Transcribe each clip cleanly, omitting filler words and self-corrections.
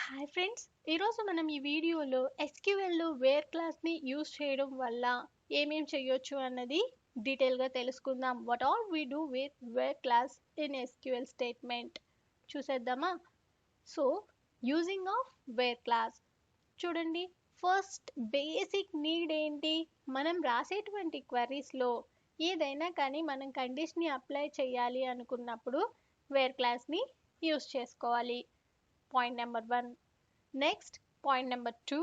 Hi friends, ఈరోజు మనం ఈ వీడియోలో ఎస్క్యూఎల్లో వేర్ క్లాస్ని యూజ్ చేయడం వల్ల ఏమేం చేయొచ్చు అన్నది డీటెయిల్గా తెలుసుకుందాం. What all we do with where clause in SQL statement చూసేద్దామా. So using of where clause చూడండి, ఫస్ట్ బేసిక్ నీడ్ ఏంటి? మనం రాసేటువంటి క్వరీస్లో ఏదైనా కానీ మనం కండిషన్ని అప్లై చేయాలి అనుకున్నప్పుడు వేర్ క్లాస్ని యూజ్ చేసుకోవాలి. Point number 1. Next point number 2,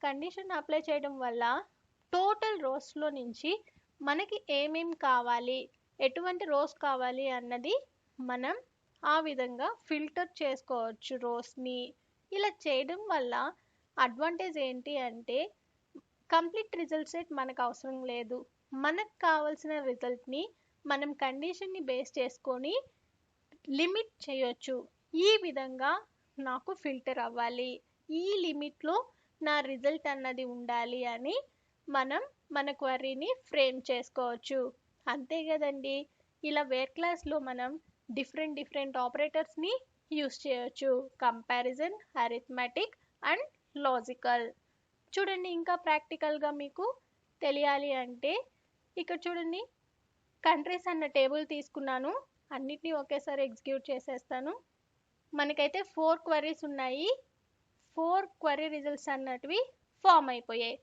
condition apply చేయడం వల్ల టోటల్ రోస్లో నుంచి మనకి ఏమేం కావాలి, ఎటువంటి రోస్ కావాలి అన్నది మనం ఆ విధంగా ఫిల్టర్ చేసుకోవచ్చు రోస్ని. ఇలా చేయడం వల్ల అడ్వాంటేజ్ ఏంటి అంటే కంప్లీట్ రిజల్ట్ సెట్ మనకు అవసరం లేదు. మనకు కావాల్సిన రిజల్ట్ని మనం కండిషన్ని బేస్ చేసుకొని లిమిట్ చేయొచ్చు. ఈ విధంగా నాకు ఫిల్టర్ అవ్వాలి, ఈ లిమిట్లో నా రిజల్ట్ అన్నది ఉండాలి అని మనం మన క్వరీని ఫ్రేమ్ చేసుకోవచ్చు. అంతే కదండి. ఇలా వేర్ క్లాస్లో మనం డిఫరెంట్ ఆపరేటర్స్ని యూస్ చేయొచ్చు. Comparison, arithmetic and logical. చూడండి, ఇంకా ప్రాక్టికల్గా మీకు తెలియాలి అంటే ఇక్కడ చూడండి, కంట్రీస్ అన్న టేబుల్ తీసుకున్నాను. అన్నిటినీ ఒకేసారి ఎగ్జిక్యూట్ చేసేస్తాను. మనకైతే 4 క్వరీస్ ఉన్నాయి. 4 క్వరీ రిజల్ట్స్ అన్నటివి ఫామ్ అయిపోయాయి.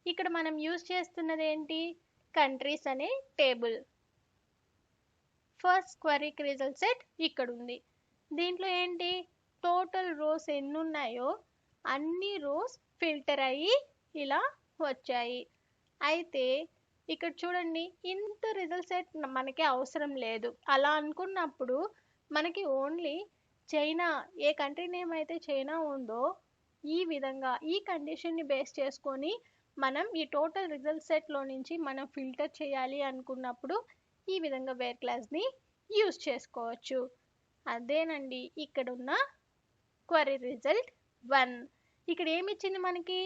ఇక్కడ మనం యూజ్ చేస్తున్నది ఏంటి? కంట్రీస్ అనే టేబుల్. ఫస్ట్ క్వరీకి రిజల్ట్ సెట్ ఇక్కడ ఉంది. దీంట్లో ఏంటి? టోటల్ రోస్ ఎన్ని ఉన్నాయో అన్ని రోస్ ఫిల్టర్ అయ్యి ఇలా వచ్చాయి. అయితే ఇక్కడ చూడండి, ఇంత రిజల్ట్ సెట్ మనకి అవసరం లేదు. అలా అనుకున్నప్పుడు మనకి ఓన్లీ చైనా, ఏ కంట్రీ నేమ్ అయితే చైనా ఉందో ఈ విధంగా ఈ కండిషన్ని బేస్ చేసుకొని మనం ఈ టోటల్ రిజల్ట్ సెట్లో నుంచి మనం ఫిల్టర్ చేయాలి అనుకున్నప్పుడు ఈ విధంగా వేర్ క్లాస్ని యూజ్ చేసుకోవచ్చు. అదేనండి ఇక్కడ ఉన్న క్వరీ రిజల్ట్ 1. ఇక్కడ ఏమి ఇచ్చింది మనకి?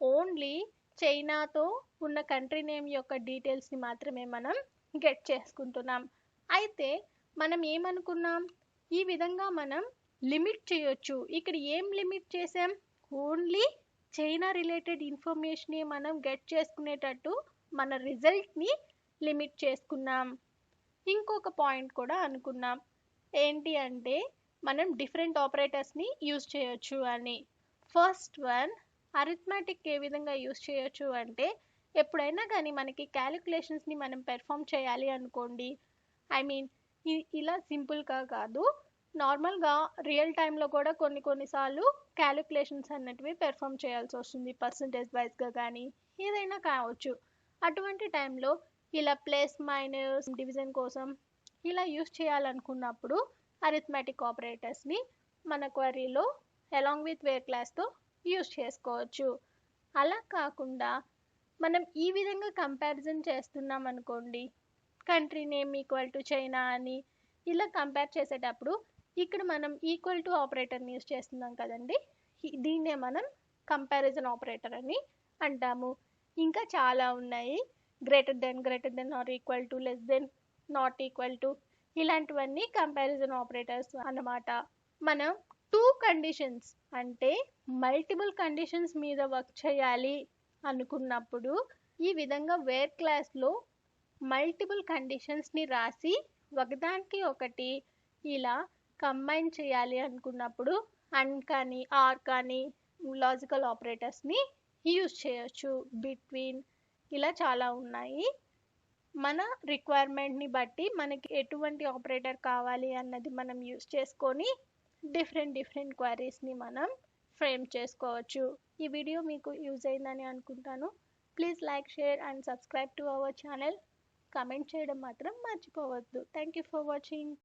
ఓన్లీ చైనాతో ఉన్న కంట్రీ నేమ్ యొక్క డీటెయిల్స్ని మాత్రమే మనం గెట్ చేసుకుంటున్నాం. అయితే మనం ఏమనుకున్నాం? ఈ విధంగా మనం లిమిట్ చేయొచ్చు. ఇక్కడ ఏం లిమిట్ చేసాం? ఓన్లీ చైనా రిలేటెడ్ ఇన్ఫర్మేషన్ని మనం గెట్ చేసుకునేటట్టు మన రిజల్ట్ని లిమిట్ చేసుకున్నాం. ఇంకొక పాయింట్ కూడా అనుకున్నాం. ఏంటి అంటే మనం డిఫరెంట్ ఆపరేటర్స్ని యూజ్ చేయొచ్చు అని. ఫస్ట్ వన్, అరిథమెటిక్ ఏ విధంగా యూజ్ చేయొచ్చు అంటే ఎప్పుడైనా కానీ మనకి క్యాలిక్యులేషన్స్ని మనం పెర్ఫామ్ చేయాలి అనుకోండి, ఐ మీన్ ఇలా సింపుల్గా కాదు, నార్మల్గా రియల్ టైంలో కూడా కొన్నిసార్లు క్యాలిక్యులేషన్స్ అన్నటివి పెర్ఫామ్ చేయాల్సి వస్తుంది. పర్సంటేజ్ వైజ్గా కానీ ఏదైనా కావచ్చు. అటువంటి టైంలో ఇలా ప్లస్ మైనస్ డివిజన్ కోసం ఇలా యూజ్ చేయాలనుకున్నప్పుడు అరిథమెటిక్ ఆపరేటర్స్ని మన క్వరీలో అలాంగ్ విత్ వేర్ క్లాస్తో యూజ్ చేసుకోవచ్చు. అలా కాకుండా మనం ఈ విధంగా కంపారిజన్ చేస్తున్నాం అనుకోండి, country name equal to China అని ఇలా కంపేర్ చేసేటప్పుడు ఇక్కడ మనం ఈక్వల్ టు ఆపరేటర్ని యూజ్ చేస్తున్నాం కదండి. దీన్నే మనం కంపారిజన్ ఆపరేటర్ అని అంటాము. ఇంకా చాలా ఉన్నాయి. Greater than or equal to, less than, not equal to, ఇలాంటివన్నీ కంపారిజన్ ఆపరేటర్స్ అన్నమాట. మనం 2 కండిషన్స్ అంటే మల్టిపుల్ కండిషన్స్ మీద వర్క్ చేయాలి అనుకున్నప్పుడు ఈ విధంగా వేర్ క్లాస్లో మల్టిపుల్ కండిషన్స్ని రాసి ఒకదానికి ఒకటి ఇలా కంబైన్ చేయాలి అనుకున్నప్పుడు అండ్ కానీ ఆర్ కానీ లాజికల్ ఆపరేటర్స్ని యూజ్ చేయొచ్చు. బిట్వీన్, ఇలా చాలా ఉన్నాయి. మన రిక్వైర్మెంట్ని బట్టి మనకి ఎటువంటి ఆపరేటర్ కావాలి అన్నది మనం యూజ్ చేసుకొని డిఫరెంట్ క్వరీస్ని మనం ఫ్రేమ్ చేసుకోవచ్చు. ఈ వీడియో మీకు యూజ్ అయిందని అనుకుంటాను. Please like, share and subscribe to our channel. Comment చేయడం మాత్రం మర్చిపోవద్దు. Thank you for watching.